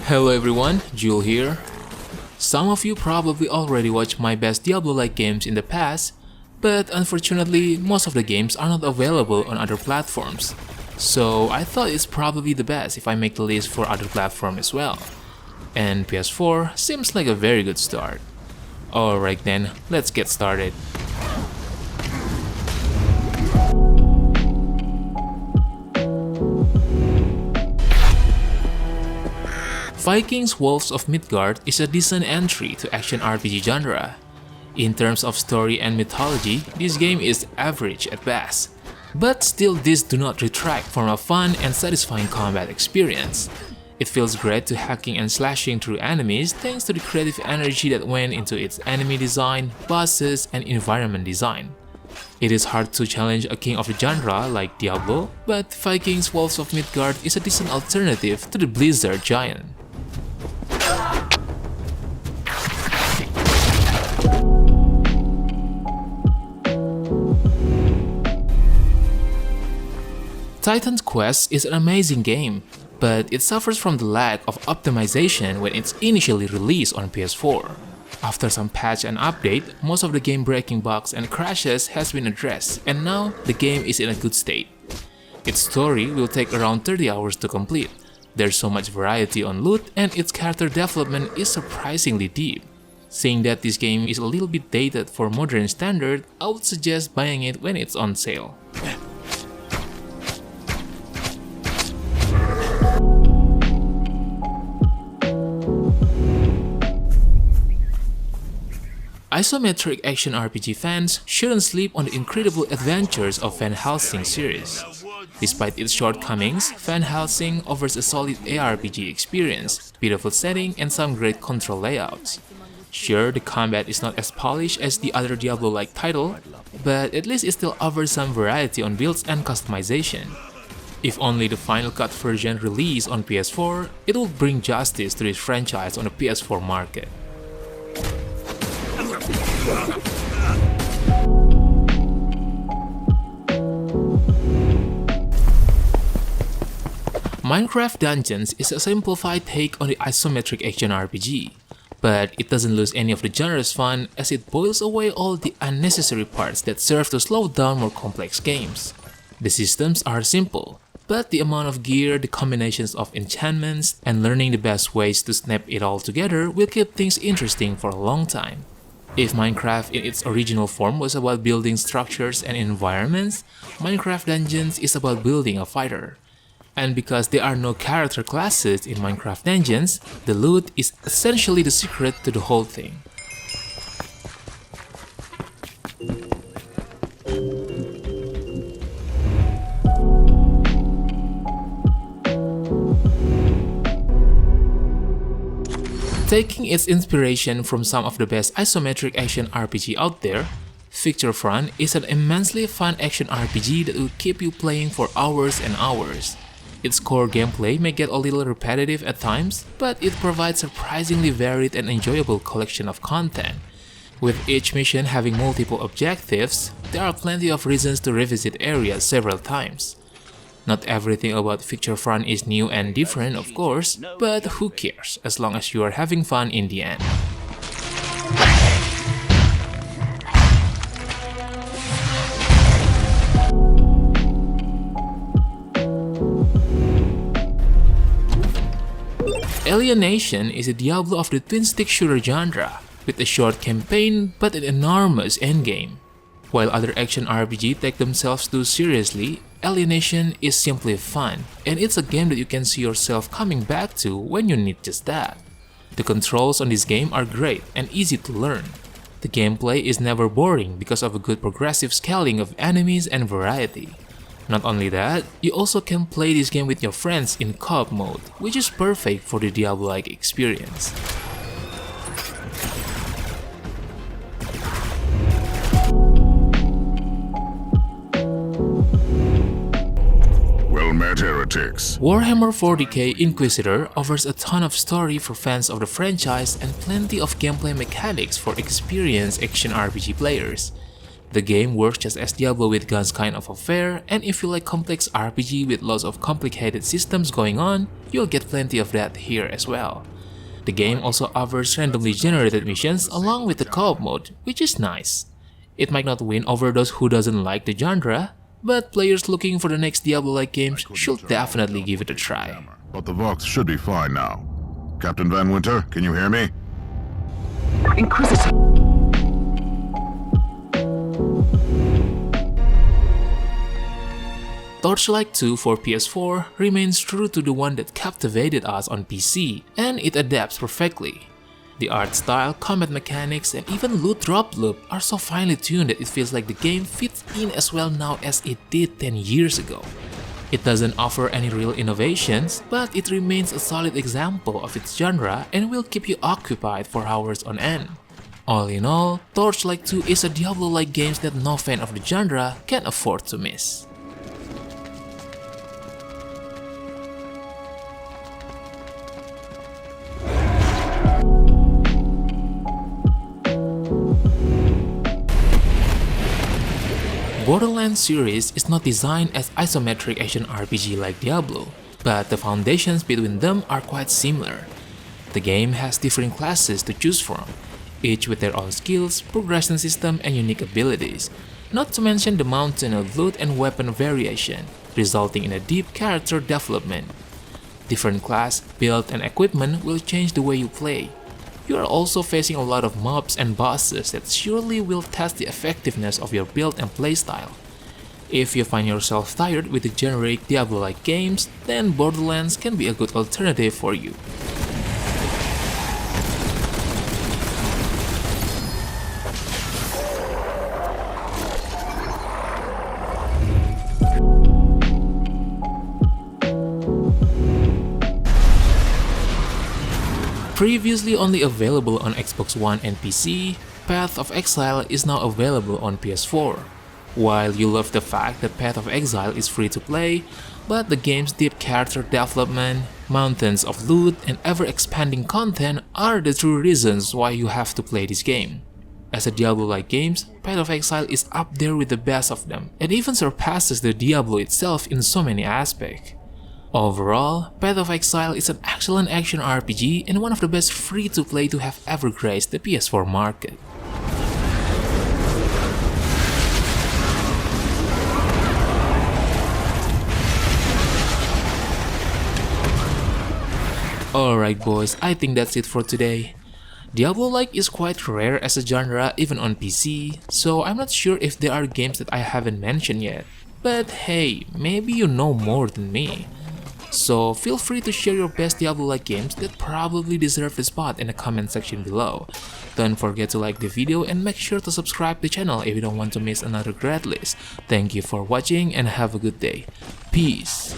Hello everyone, Jewel here. Some of you probably already watched my best Diablo-like games in the past, but unfortunately most of the games are not available on other platforms. So I thought it's probably the best if I make the list for other platforms as well. And PS4 seems like a very good start. Alright then, let's get started. Vikings Wolves of Midgard is a decent entry to action RPG genre. In terms of story and mythology, this game is average at best. But still, these do not detract from a fun and satisfying combat experience. It feels great to hacking and slashing through enemies thanks to the creative energy that went into its enemy design, bosses, and environment design. It is hard to challenge a king of the genre like Diablo, but Vikings Wolves of Midgard is a decent alternative to the Blizzard giant. Titan's Quest is an amazing game, but it suffers from the lack of optimization when it's initially released on PS4. After some patch and update, most of the game-breaking bugs and crashes has been addressed, and now the game is in a good state. Its story will take around 30 hours to complete. There's so much variety on loot, and its character development is surprisingly deep. Seeing that this game is a little bit dated for modern standard, I would suggest buying it when it's on sale. Isometric action RPG fans shouldn't sleep on the incredible adventures of Van Helsing series. Despite its shortcomings, Van Helsing offers a solid ARPG experience, beautiful setting, and some great control layouts. Sure, the combat is not as polished as the other Diablo-like title, but at least it still offers some variety on builds and customization. If only the Final Cut version released on PS4, it will bring justice to this franchise on the PS4 market. Minecraft Dungeons is a simplified take on the isometric action RPG, but it doesn't lose any of the genre's fun as it boils away all the unnecessary parts that serve to slow down more complex games. The systems are simple, but the amount of gear, the combinations of enchantments, and learning the best ways to snap it all together will keep things interesting for a long time. If Minecraft in its original form was about building structures and environments, Minecraft Dungeons is about building a fighter. And because there are no character classes in Minecraft Dungeons, the loot is essentially the secret to the whole thing. Taking its inspiration from some of the best isometric action RPG out there, Vran is an immensely fun action RPG that will keep you playing for hours and hours. Its core gameplay may get a little repetitive at times, but it provides a surprisingly varied and enjoyable collection of content. With each mission having multiple objectives, there are plenty of reasons to revisit areas several times. Not everything about Vran is new and different, of course, but who cares as long as you are having fun in the end. Alienation is a Diablo of the twin-stick shooter genre, with a short campaign but an enormous endgame. While other action RPG take themselves too seriously, Alienation is simply fun, and it's a game that you can see yourself coming back to when you need just that. The controls on this game are great and easy to learn. The gameplay is never boring because of a good progressive scaling of enemies and variety. Not only that, you also can play this game with your friends in co-op mode, which is perfect for the Diablo-like experience. Well met, heretics. Warhammer 40k Inquisitor offers a ton of story for fans of the franchise and plenty of gameplay mechanics for experienced action RPG players. The game works just as Diablo with guns kind of affair, and if you like complex RPG with lots of complicated systems going on, you'll get plenty of that here as well. The game also offers randomly generated missions along with the co-op mode, which is nice. It might not win over those who doesn't like the genre, but players looking for the next Diablo-like games should definitely give it a try. But the Vox should be fine now. Captain Van Winter, can you hear me? Inquisitor. Torchlight 2 for PS4 remains true to the one that captivated us on PC, and it adapts perfectly. The art style, combat mechanics, and even loot drop loop are so finely tuned that it feels like the game fits in as well now as it did 10 years ago. It doesn't offer any real innovations, but it remains a solid example of its genre and will keep you occupied for hours on end. All in all, Torchlight 2 is a Diablo-like game that no fan of the genre can afford to miss. Borderlands series is not designed as isometric action RPG like Diablo, but the foundations between them are quite similar. The game has different classes to choose from, each with their own skills, progression system, and unique abilities, not to mention the mountain of loot and weapon variation, resulting in a deep character development. Different class, build, and equipment will change the way you play. You are also facing a lot of mobs and bosses that surely will test the effectiveness of your build and playstyle. If you find yourself tired with the generic Diablo-like games, then Borderlands can be a good alternative for you. Previously only available on Xbox One and PC, Path of Exile is now available on PS4. While you love the fact that Path of Exile is free to play, but the game's deep character development, mountains of loot, and ever-expanding content are the true reasons why you have to play this game. As a Diablo-like game, Path of Exile is up there with the best of them, and even surpasses the Diablo itself in so many aspects. Overall, Path of Exile is an excellent action RPG and one of the best free-to-play to have ever graced the PS4 market. Alright boys, I think that's it for today. Diablo-like is quite rare as a genre even on PC, so I'm not sure if there are games that I haven't mentioned yet. But hey, maybe you know more than me. So feel free to share your best Diablo-like games that probably deserve a spot in the comment section below. Don't forget to like the video and make sure to subscribe to the channel if you don't want to miss another great list. Thank you for watching and have a good day. Peace!